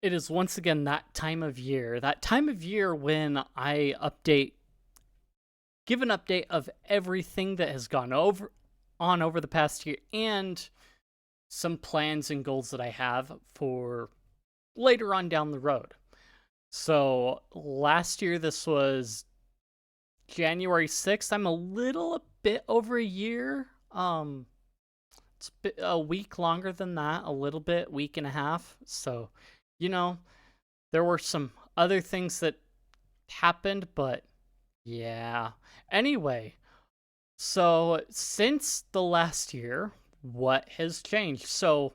It is once again that time of year. That time of year when I give an update of everything that has gone over the past year and some plans and goals that I have for later on down the road. So last year, this was January 6th. I'm a bit over a year. It's a week longer than that, a little bit, week and a half. So, you know, there were some other things that happened, but yeah. Anyway, so since the last year, what has changed? So,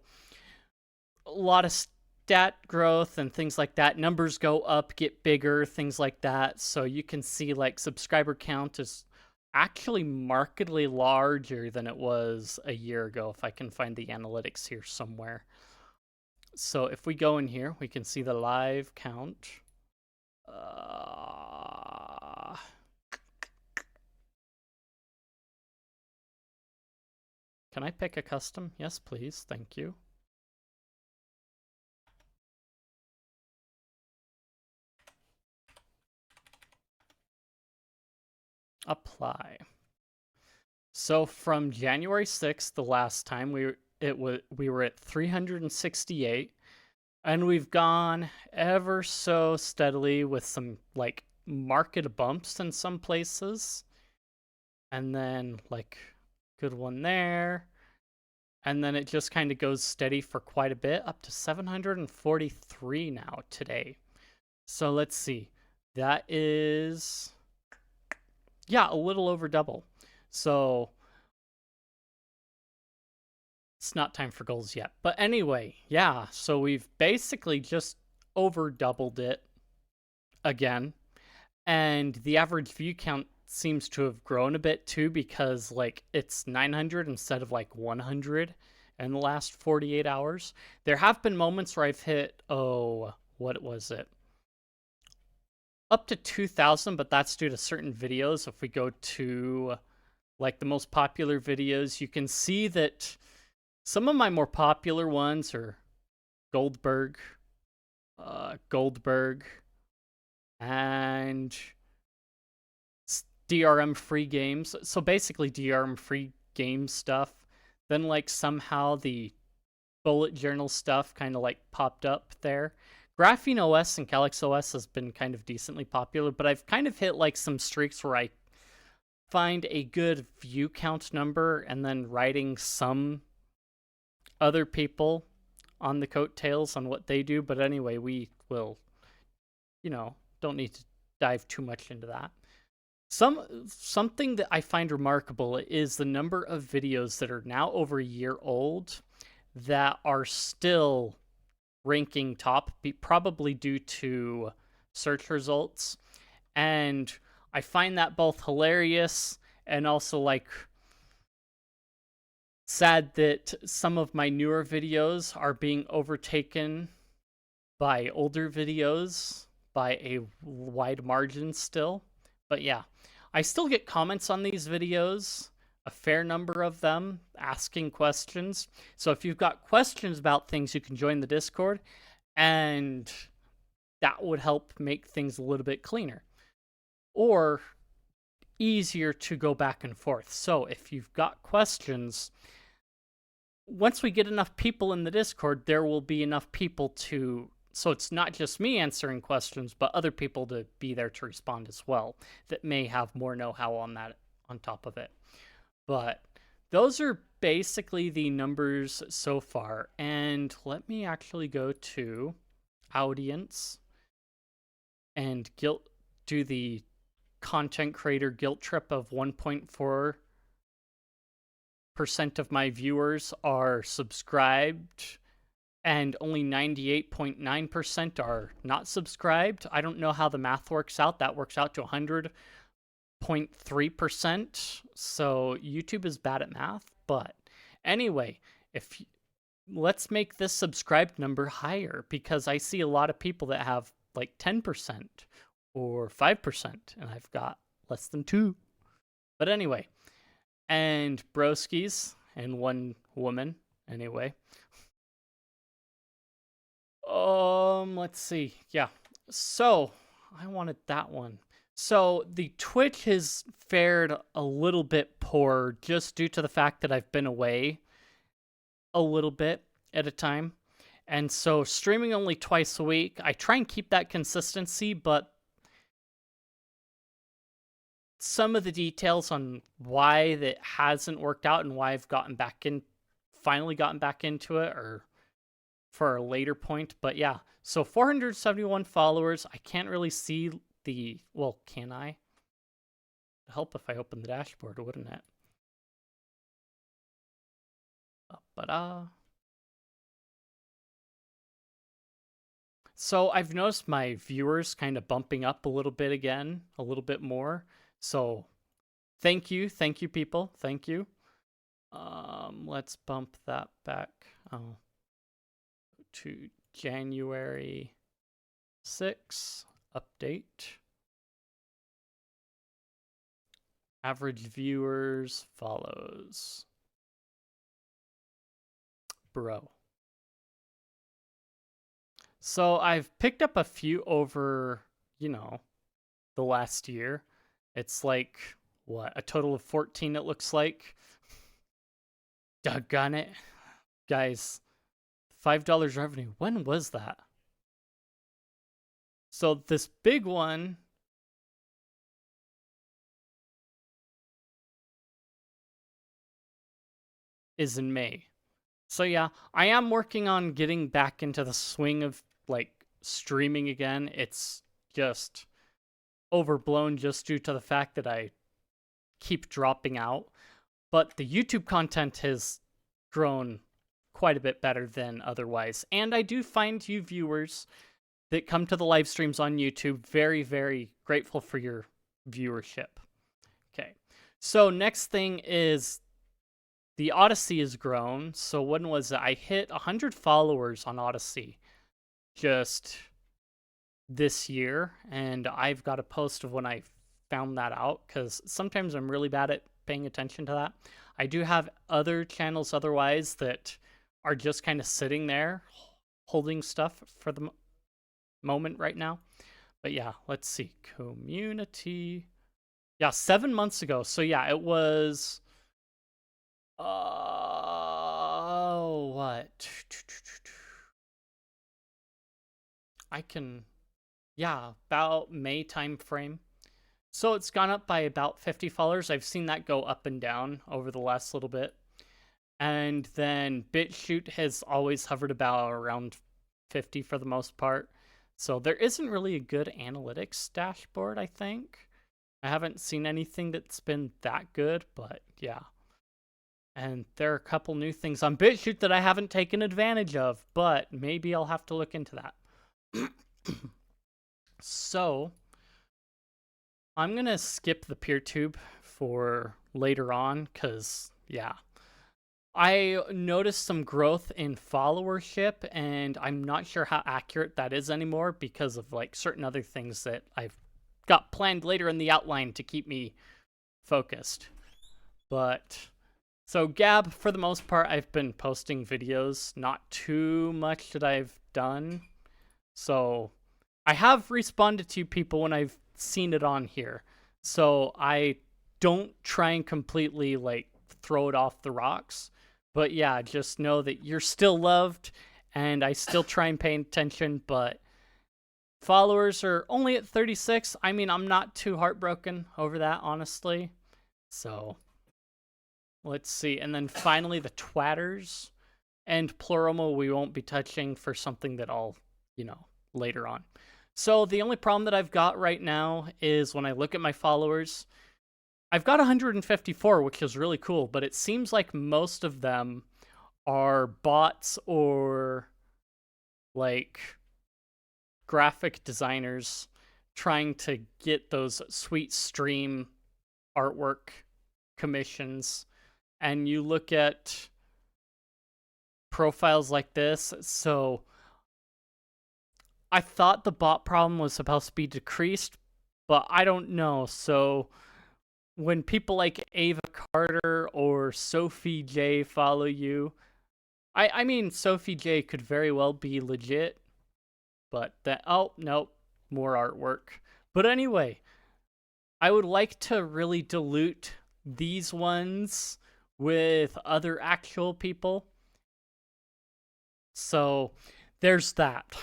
a lot of stat growth and things like that. Numbers go up, get bigger, things like that. So you can see like subscriber count is actually markedly larger than it was a year ago, if I can find the analytics here somewhere. So if we go in here, we can see the live count. Can I pick a custom? Yes, please. Thank you. Apply. So from January 6th, the last time we were at 368, and we've gone ever so steadily with some like market bumps in some places, and then like good one there, and then it just kind of goes steady for quite a bit, up to 743 now today. So let's see, that is, yeah, a little over double. So it's not time for goals yet. But anyway, yeah, so we've basically just over doubled it again. And the average view count seems to have grown a bit too, because like it's 900 instead of like 100 in the last 48 hours. There have been moments where I've hit, what was it? Up to 2,000, but that's due to certain videos. If we go to like the most popular videos, you can see that some of my more popular ones are Goldberg, and DRM free games. So basically DRM free game stuff. Then like somehow the bullet journal stuff kind of like popped up there. Graphene OS and Calyx OS has been kind of decently popular, but I've kind of hit like some streaks where I find a good view count number and then writing some other people on the coattails on what they do. But anyway, we will, don't need to dive too much into that. Something that I find remarkable is the number of videos that are now over a year old that are still ranking top, probably due to search results. And I find that both hilarious and also like sad that some of my newer videos are being overtaken by older videos by a wide margin still. But yeah, I still get comments on these videos, a fair number of them, asking questions. So if you've got questions about things, you can join the Discord, and that would help make things a little bit cleaner or easier to go back and forth. So if you've got questions, once we get enough people in the Discord, there will be enough people so it's not just me answering questions, but other people to be there to respond as well that may have more know-how on that on top of it. But those are basically the numbers so far. And let me actually go to audience and do the content creator guilt trip of 1.4% of my viewers are subscribed and only 98.9% are not subscribed. I don't know how the math works out. That works out to 100.3%. So YouTube is bad at math. But anyway, let's make this subscribed number higher, because I see a lot of people that have like 10% or 5%, and I've got less than 2. But anyway, and broskies and one woman anyway. Let's see. Yeah. So, I wanted that one. So, the Twitch has fared a little bit poor just due to the fact that I've been away a little bit at a time. And so, streaming only twice a week, I try and keep that consistency, but some of the details on why that hasn't worked out and why I've finally gotten back into it, or for a later point. But yeah, so 471 followers. I can't really see well, can I? It'd help if I open the dashboard, wouldn't it? So I've noticed my viewers kind of bumping up a little bit again, a little bit more. So thank you people, thank you. Let's bump that back to January 6 update. Average viewers follows. Bro. So I've picked up a few over, the last year. It's like, what, a total of 14 it looks like. Doggone it. Guys, $5 revenue. When was that? So this big one is in May. So yeah, I am working on getting back into the swing of like streaming again. It's just overblown just due to the fact that I keep dropping out. But the YouTube content has grown quite a bit better than otherwise. And I do find you viewers that come to the live streams on YouTube very, very grateful for your viewership. Okay. So next thing is the Odyssey has grown. So when was it? I hit 100 followers on Odyssey just this year. And I've got a post of when I found that out, because sometimes I'm really bad at paying attention to that. I do have other channels otherwise that are just kind of sitting there holding stuff for the moment right now. But yeah, let's see. Community. Yeah, 7 months ago. So yeah, it was what? About May time frame. So it's gone up by about 50 followers. I've seen that go up and down over the last little bit. And then BitChute has always hovered about around 50 for the most part. So there isn't really a good analytics dashboard, I think. I haven't seen anything that's been that good, but yeah. And there are a couple new things on BitChute that I haven't taken advantage of, but maybe I'll have to look into that. So I'm going to skip the PeerTube for later on because, yeah. I noticed some growth in followership, and I'm not sure how accurate that is anymore because of like certain other things that I've got planned later in the outline to keep me focused. But so Gab, for the most part, I've been posting videos, not too much that I've done. So I have responded to people when I've seen it on here. So I don't try and completely like throw it off the rocks. But yeah, just know that you're still loved, and I still try and pay attention, but followers are only at 36. I mean, I'm not too heartbroken over that, honestly. So let's see. And then finally, the Twatters and Pluralmo we won't be touching for something that I'll, later on. So the only problem that I've got right now is when I look at my followers, I've got 154, which is really cool, but it seems like most of them are bots or like graphic designers trying to get those sweet stream artwork commissions. And you look at profiles like this, so I thought the bot problem was supposed to be decreased, but I don't know. So when people like Ava Carter or Sophie J follow you, I mean, Sophie J could very well be legit, But that, oh, nope, more artwork. But anyway, I would like to really dilute these ones with other actual people. So there's that.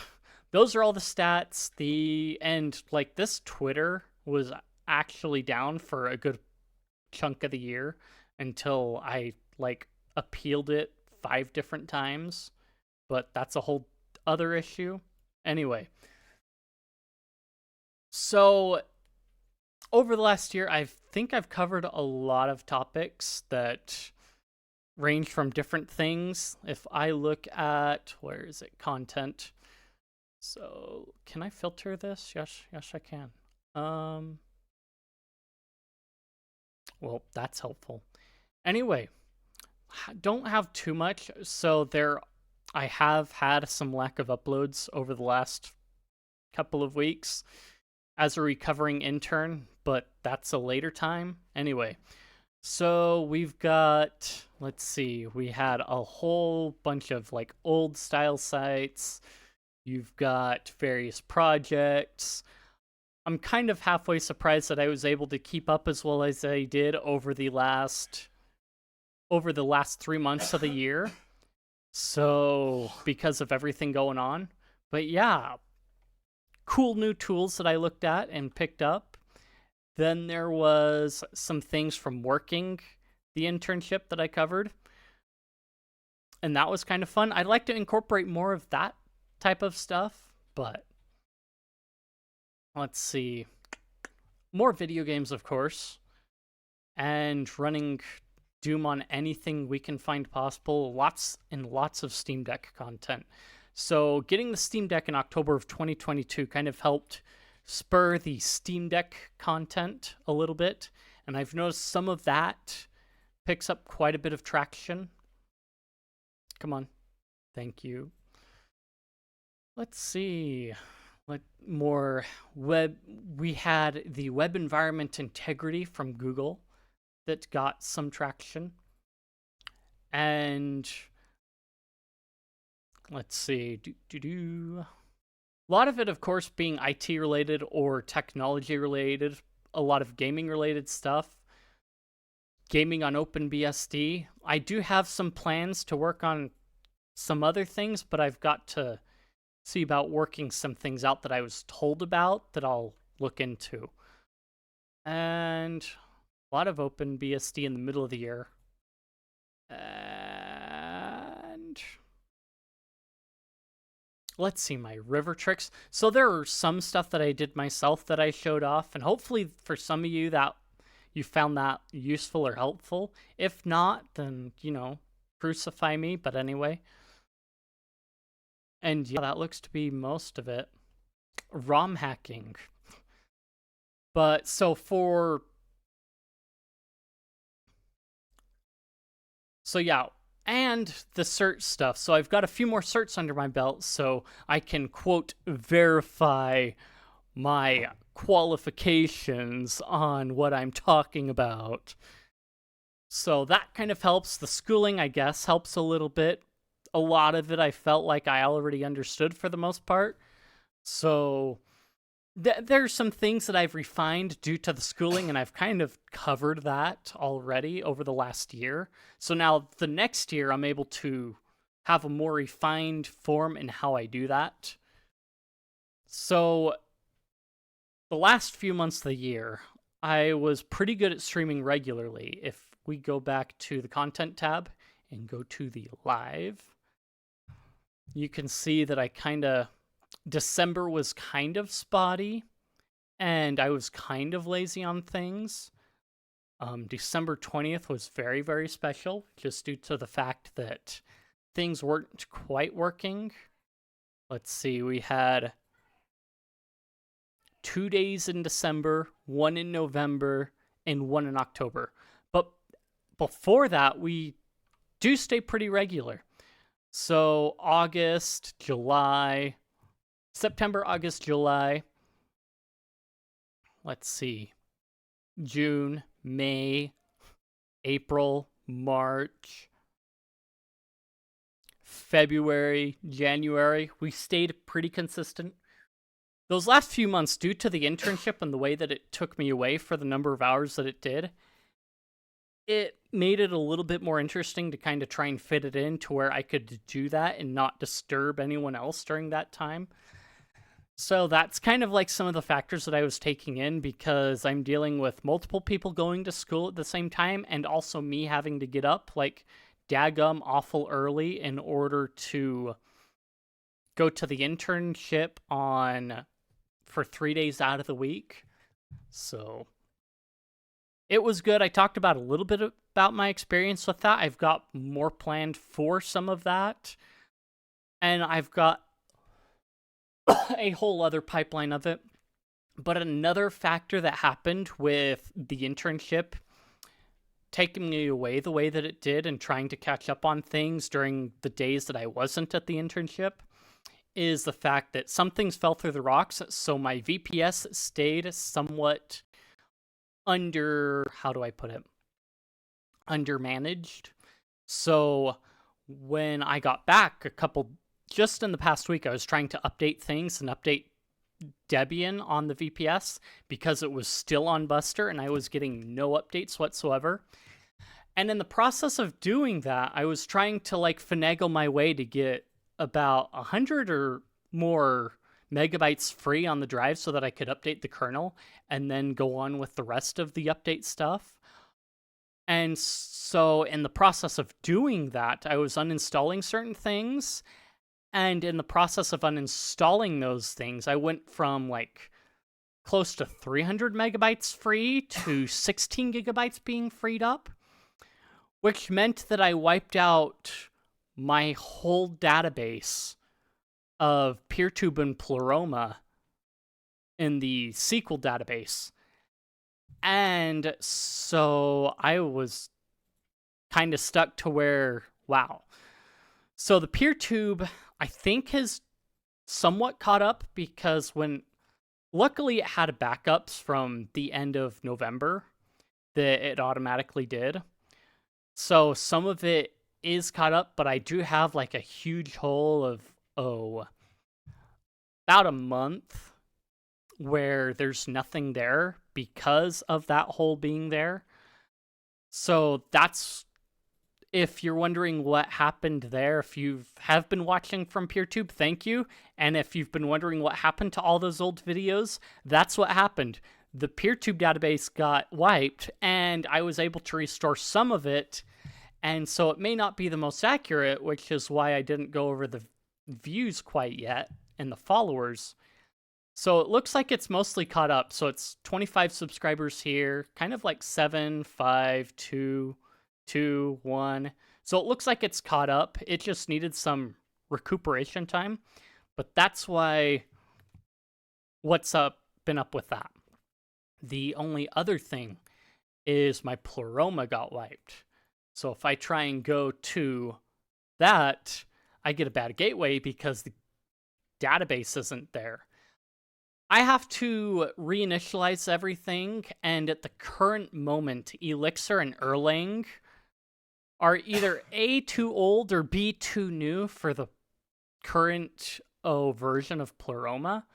Those are all the stats. And like this Twitter was actually down for a good chunk of the year until I like appealed it 5 different times. But that's a whole other issue. Anyway. So over the last year, I think I've covered a lot of topics that range from different things. If I look at, where is it, content. So can I filter this? Yes, I can. Well, that's helpful. Anyway, don't have too much. So I have had some lack of uploads over the last couple of weeks as a recovering intern, but that's a later time. Anyway, so we've got, let's see, we had a whole bunch of like old style sites. You've got various projects. I'm kind of halfway surprised that I was able to keep up as well as I did over the last 3 months of the year. So, because of everything going on. But yeah, cool new tools that I looked at and picked up. Then there was some things from working the internship that I covered. And that was kind of fun. I'd like to incorporate more of that type of stuff, but let's see. More video games, of course. And running Doom on anything we can find possible. Lots and lots of Steam Deck content. So getting the Steam Deck in October of 2022 kind of helped spur the Steam Deck content a little bit. And I've noticed some of that picks up quite a bit of traction. Come on. Thank you. Let's see. More web. We had the web environment integrity from Google that got some traction. And let's see. A lot of it, of course, being IT related or technology related. A lot of gaming related stuff. Gaming on OpenBSD. I do have some plans to work on some other things, but I've got to see about working some things out that I was told about that I'll look into. And a lot of OpenBSD in the middle of the year. And let's see, my river tricks. So there are some stuff that I did myself that I showed off, and hopefully for some of you that you found that useful or helpful. If not, then, crucify me, but anyway. And yeah, that looks to be most of it. ROM hacking. But so yeah, and the cert stuff. So I've got a few more certs under my belt, so I can, quote, verify my qualifications on what I'm talking about. So that kind of helps. The schooling, I guess, helps a little bit. A lot of it I felt like I already understood for the most part. So there's some things that I've refined due to the schooling, and I've kind of covered that already over the last year. So now the next year, I'm able to have a more refined form in how I do that. So the last few months of the year, I was pretty good at streaming regularly. If we go back to the content tab and go to the live, you can see that December was kind of spotty, and I was kind of lazy on things. December 20th was very, very special, just due to the fact that things weren't quite working. Let's see, we had 2 days in December, 1 in November, and 1 in October. But before that, we do stay pretty regular. So August, July, September, August, July. Let's see. June, May, April, March, February, January, we stayed pretty consistent. Those last few months, due to the internship and the way that it took me away for the number of hours that it did, it made it a little bit more interesting to kind of try and fit it in to where I could do that and not disturb anyone else during that time. So that's kind of like some of the factors that I was taking in, because I'm dealing with multiple people going to school at the same time, and also me having to get up like daggum awful early in order to go to the internship for 3 days out of the week. So it was good. I talked about a little bit about my experience with that. I've got more planned for some of that, and I've got a whole other pipeline of it. But another factor that happened with the internship taking me away the way that it did and trying to catch up on things during the days that I wasn't at the internship is the fact that some things fell through the rocks. So my VPS stayed somewhat undermanaged. So when I got back just in the past week, I was trying to update things and update Debian on the VPS because it was still on Buster and I was getting no updates whatsoever. And in the process of doing that, I was trying to finagle my way to get about 100 or more megabytes free on the drive so that I could update the kernel and then go on with the rest of the update stuff. And so in the process of doing that, I was uninstalling certain things. And in the process of uninstalling those things, I went from close to 300 megabytes free to 16 gigabytes being freed up, which meant that I wiped out my whole database of PeerTube and Pleroma in the SQL database. And so I was kind of stuck to where, wow. So the PeerTube, I think, has somewhat caught up because luckily it had backups from the end of November that it automatically did. So some of it is caught up, but I do have a huge hole of, about a month where there's nothing there because of that hole being there. So that's, if you're wondering what happened there, if you have been watching from PeerTube, thank you. And if you've been wondering what happened to all those old videos, that's what happened. The PeerTube database got wiped, and I was able to restore some of it. And so it may not be the most accurate, which is why I didn't go over the views quite yet and the followers. So it looks like it's mostly caught up. So it's 25 subscribers here, kind of 7, 5, 2, 2, 1. So it looks like it's caught up. It just needed some recuperation time. But that's why been up with that. The only other thing is my Pleroma got wiped. So if I try and go to that, I get a bad gateway because the database isn't there. I have to reinitialize everything, and at the current moment, Elixir and Erlang are either A, too old, or B, too new for the current version of Pleroma.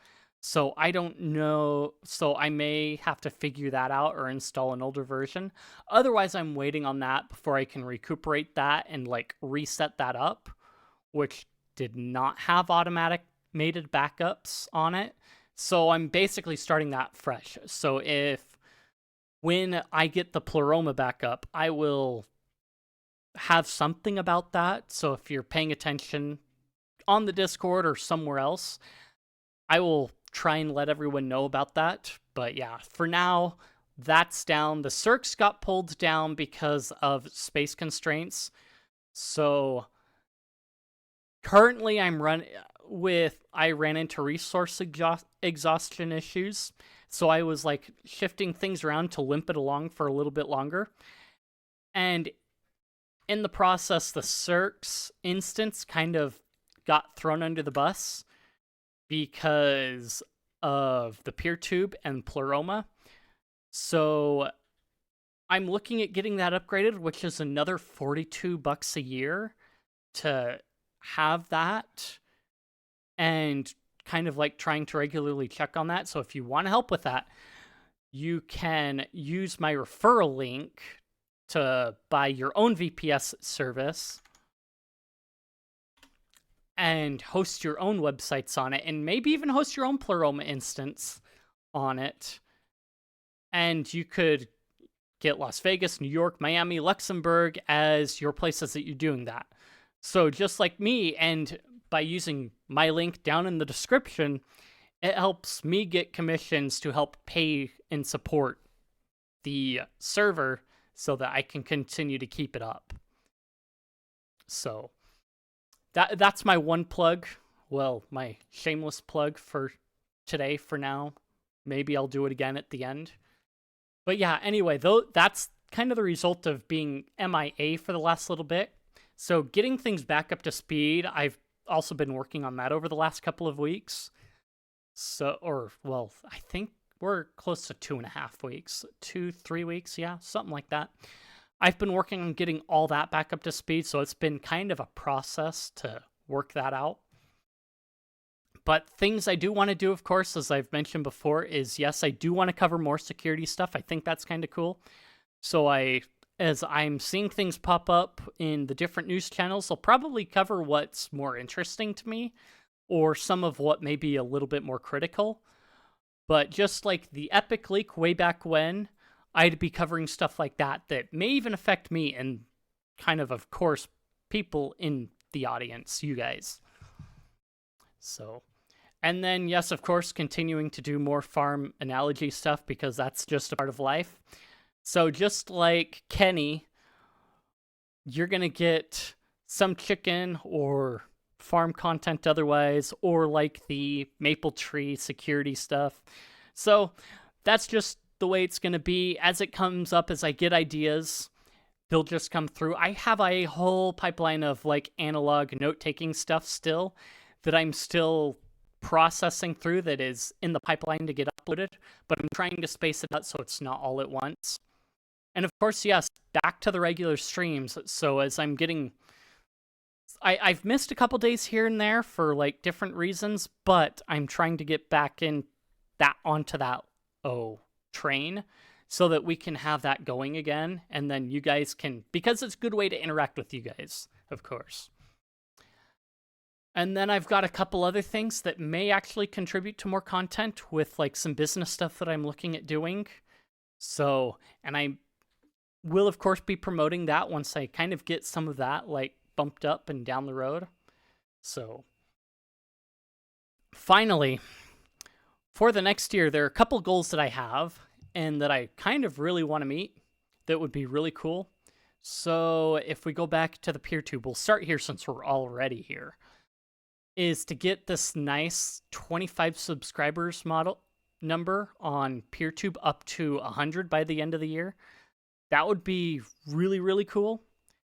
So I don't know, so I may have to figure that out or install an older version. Otherwise, I'm waiting on that before I can recuperate that and reset that up, which did not have automatic mated backups on it. So I'm basically starting that fresh. So when I get the Pleroma back up, I will have something about that. So if you're paying attention on the Discord or somewhere else, I will try and let everyone know about that. But yeah, for now, that's down. The circs got pulled down because of space constraints. So currently I ran into resource exhaustion issues. So I was shifting things around to limp it along for a little bit longer. And in the process, the circs instance kind of got thrown under the bus because of the PeerTube and Pleroma. So I'm looking at getting that upgraded, which is another $42 a year to have that and kind of like trying to regularly check on that. So if you want to help with that, you can use my referral link to buy your own VPS service and host your own websites on it, and maybe even host your own Pleroma instance on it. And you could get Las Vegas, New York, Miami, Luxembourg as your places that you're doing that. So just like me, and by using my link down in the description, it helps me get commissions to help pay and support the server so that I can continue to keep it up. So that's my one plug. Well, my shameless plug for today for now. Maybe I'll do it again at the end. But yeah, anyway, though, that's kind of the result of being MIA for the last little bit. So getting things back up to speed, I've also been working on that over the last couple of weeks. I think we're close to 2.5 weeks, 2-3 weeks, yeah, something like that. I've been working on getting all that back up to speed, so it's been kind of a process to work that out. But things I do want to do, of course, as I've mentioned before, is yes, I do want to cover more security stuff. I think that's kind of cool. So as I'm seeing things pop up in the different news channels, I'll probably cover what's more interesting to me, or some of what may be a little bit more critical. But just like the Epic leak way back when, I'd be covering stuff like that may even affect me and kind of course, people in the audience, you guys. So, and then, yes, of course, continuing to do more farm analogy stuff because that's just a part of life. So just like Kenny, you're going to get some chicken or farm content otherwise, or like the maple tree security stuff. So that's just the way it's going to be. As it comes up, as I get ideas, they'll just come through. I have a whole pipeline of like analog note-taking stuff still that I'm still processing through that is in the pipeline to get uploaded, but I'm trying to space it out so it's not all at once. And of course, yes, back to the regular streams. So as I'm getting... I've missed a couple days here and there for like different reasons, but I'm trying to get back onto that train so that we can have that going again, and then you guys can, because it's a good way to interact with you guys, of course. And then I've got a couple other things that may actually contribute to more content with like some business stuff that I'm looking at doing. So, and I will of course be promoting that once I kind of get some of that like bumped up and down the road. So finally, for the next year, there are a couple goals that I have and that I kind of really want to meet that would be really cool. So if we go back to the PeerTube, we'll start here since we're already here, is to get this nice 25 subscribers number on PeerTube up to 100 by the end of the year. That would be really, really cool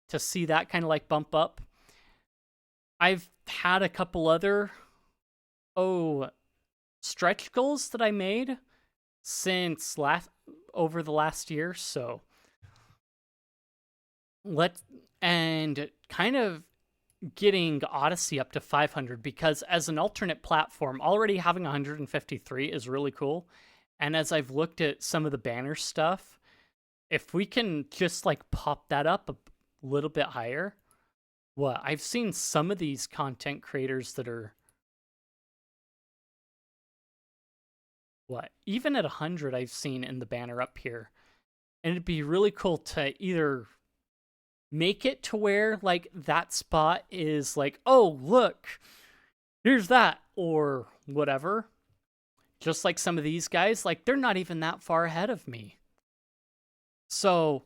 to see that kind of like bump up. I've had a couple other stretch goals that I made since over the last year, so and kind of getting Odyssey up to 500, because as an alternate platform, already having 153 is really cool. And as I've looked at some of the banner stuff, if we can just like pop that up a little bit higher, I've seen some of these content creators that are even at 100 I've seen in the banner up here. And it'd be really cool to either make it to where like that spot is like, oh, look, here's that, or whatever. Just like some of these guys, like they're not even that far ahead of me. So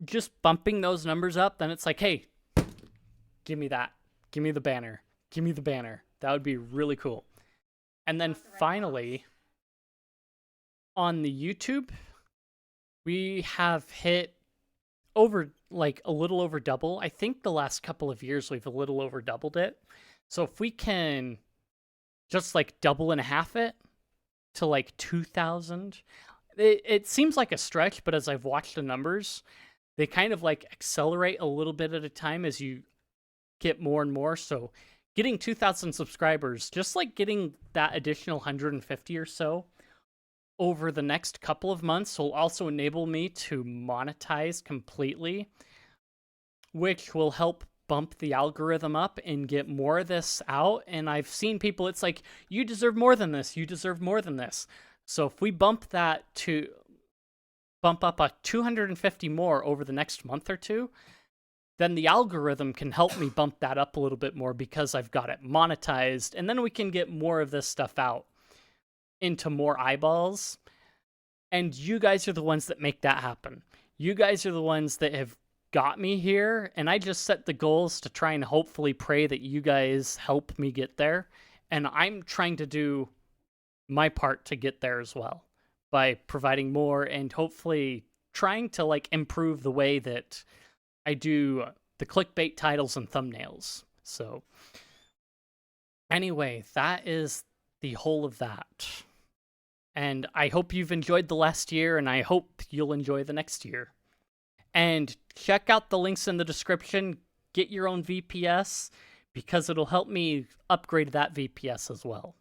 just bumping those numbers up, then it's like, hey, give me that. Give me the banner. Give me the banner. That would be really cool. And then finally, on the YouTube, we have hit over like a little over double. I think the last couple of years we've a little over doubled it. So if we can just like double and a half it to like 2,000, it seems like a stretch, but as I've watched the numbers, they kind of like accelerate a little bit at a time as you get more and more. So getting 2,000 subscribers, just like getting that additional 150 or so over the next couple of months, will also enable me to monetize completely, which will help bump the algorithm up and get more of this out. And I've seen people, it's like, you deserve more than this, you deserve more than this. So if we bump up a 250 more over the next month or two, then the algorithm can help me bump that up a little bit more because I've got it monetized, and then we can get more of this stuff out into more eyeballs. And you guys are the ones that make that happen. You guys are the ones that have got me here, and I just set the goals to try and hopefully pray that you guys help me get there. And I'm trying to do my part to get there as well by providing more and hopefully trying to like improve the way that I do the clickbait titles and thumbnails. So anyway, that is the whole of that. And I hope you've enjoyed the last year, and I hope you'll enjoy the next year. And check out the links in the description. Get your own VPS, because it'll help me upgrade that VPS as well.